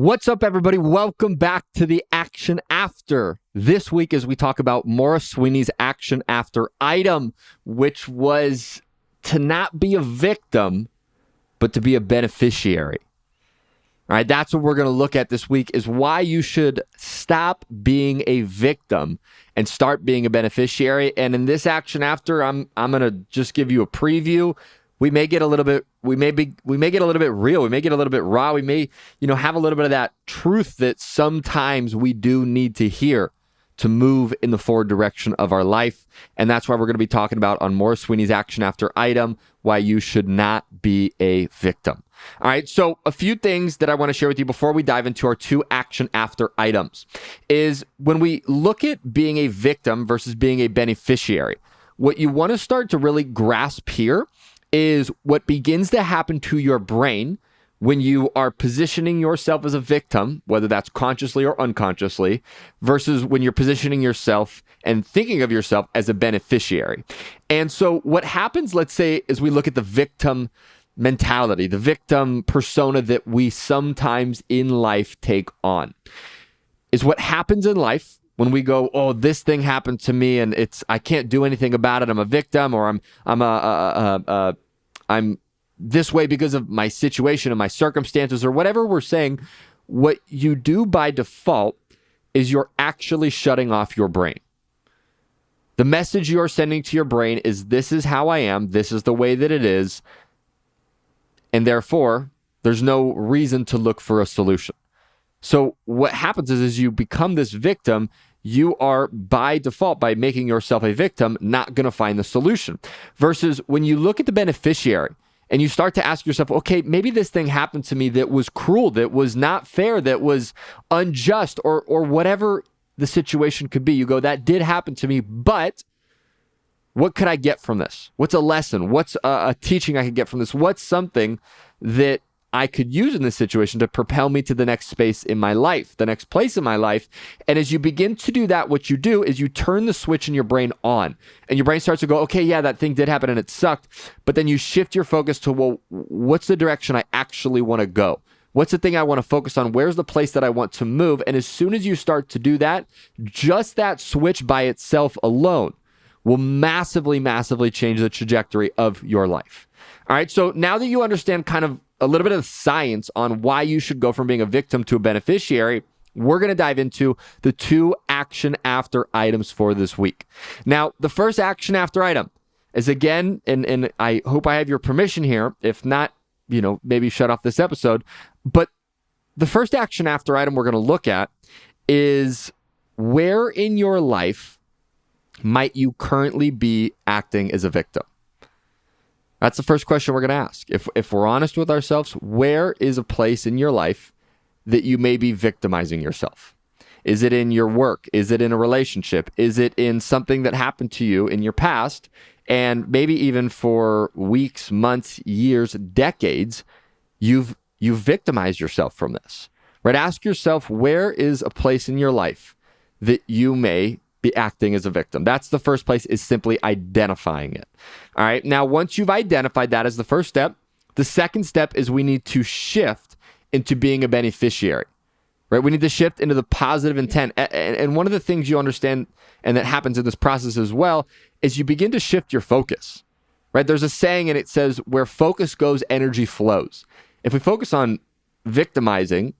What's up, everybody? Welcome back to the Action After. This week, as we talk about Maura Sweeney's Action After item, which was to not be a victim, but to be a beneficiary. All right, that's what we're going to look at this week, is why you should stop being a victim and start being a beneficiary. And in this Action After, I'm going to just give you a preview. We may get a little bit, we may get a little bit real. We may get a little bit raw. We may, have a little bit of that truth that sometimes we do need to hear to move in the forward direction of our life. And that's why we're going to be talking about on Maura Sweeney's Action After item, why you should not be a victim. All right, so a few things that I want to share with you before we dive into our two Action After items is when we look at being a victim versus being a beneficiary, what you want to start to really grasp here is what begins to happen to your brain when you are positioning yourself as a victim, whether that's consciously or unconsciously, versus when you're positioning yourself and thinking of yourself as a beneficiary. And so what happens, let's say, as we look at the victim mentality, the victim persona that we sometimes in life take on, is what happens in life when we go, oh, this thing happened to me and I can't do anything about it. I'm a victim, or I'm this way because of my situation and my circumstances, or whatever we're saying. What you do by default is you're actually shutting off your brain. The message you're sending to your brain is, this is how I am, this is the way that it is, and therefore there's no reason to look for a solution. So what happens is you become this victim. You are, by default, by making yourself a victim, not going to find the solution. Versus when you look at the beneficiary and you start to ask yourself, okay, maybe this thing happened to me that was cruel, that was not fair, that was unjust, or whatever the situation could be. You go, that did happen to me, but what could I get from this? What's a lesson? What's a teaching I could get from this? What's something that I could use in this situation to propel me to the next space in my life, the next place in my life? And as you begin to do that, what you do is you turn the switch in your brain on, and your brain starts to go, okay, yeah, that thing did happen and it sucked. But then you shift your focus to, well, what's the direction I actually want to go? What's the thing I want to focus on? Where's the place that I want to move? And as soon as you start to do that, just that switch by itself alone will massively, massively change the trajectory of your life. All right, so now that you understand kind of a little bit of the science on why you should go from being a victim to a beneficiary, we're going to dive into the two Action After items for this week. Now, the first Action After item is, again, and I hope I have your permission here. If not, maybe shut off this episode. But the first Action After item we're going to look at is, where in your life might you currently be acting as a victim? That's the first question we're going to ask. If we're honest with ourselves, where is a place in your life that you may be victimizing yourself? Is it in your work? Is it in a relationship? Is it in something that happened to you in your past? And maybe even for weeks, months, years, decades, you've victimized yourself from this, right? Ask yourself, where is a place in your life that you may be acting as a victim? That's the first place, is simply identifying it. All right. Now, once you've identified that as the first step, the second step is we need to shift into being a beneficiary, right? We need to shift into the positive intent. And one of the things you understand, and that happens in this process as well, is you begin to shift your focus, right? There's a saying, and it says, where focus goes, energy flows. If we focus on victimizing,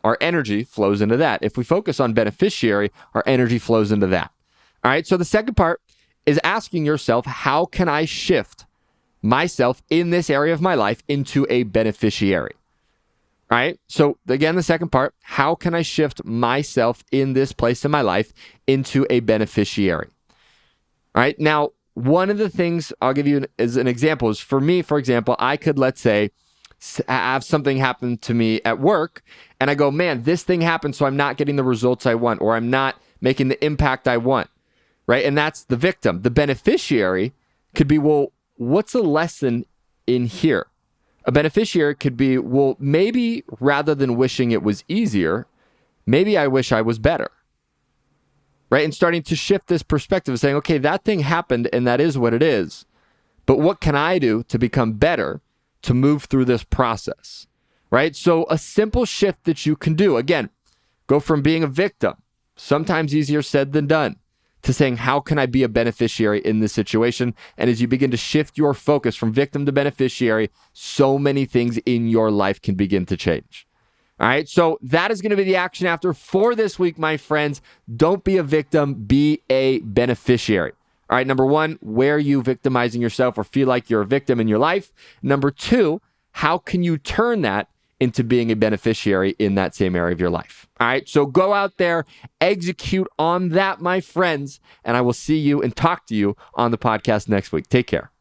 our energy flows into that. If we focus on beneficiary, our energy flows into that. All right, so the second part is asking yourself, how can I shift myself in this area of my life into a beneficiary? All right, so again, the second part, how can I shift myself in this place in my life into a beneficiary? All right, now, one of the things I'll give you as an example is, for me, for example, I could, let's say, have something happen to me at work, and I go, man, this thing happened, so I'm not getting the results I want, or I'm not making the impact I want, right? And that's the victim. The beneficiary could be, well, what's a lesson in here? A beneficiary could be, well, maybe rather than wishing it was easier, maybe I wish I was better, right? And starting to shift this perspective of saying, okay, that thing happened and that is what it is, but what can I do to become better, to move through this process, right? So a simple shift that you can do, again, go from being a victim, sometimes easier said than done, to saying, how can I be a beneficiary in this situation? And as you begin to shift your focus from victim to beneficiary, so many things in your life can begin to change. All right, so that is going to be the action after for this week, my friends. Don't be a victim, be a beneficiary. All right, number one, where are you victimizing yourself or feel like you're a victim in your life? Number two, how can you turn that into being a beneficiary in that same area of your life? All right, so go out there, execute on that, my friends, and I will see you and talk to you on the podcast next week. Take care.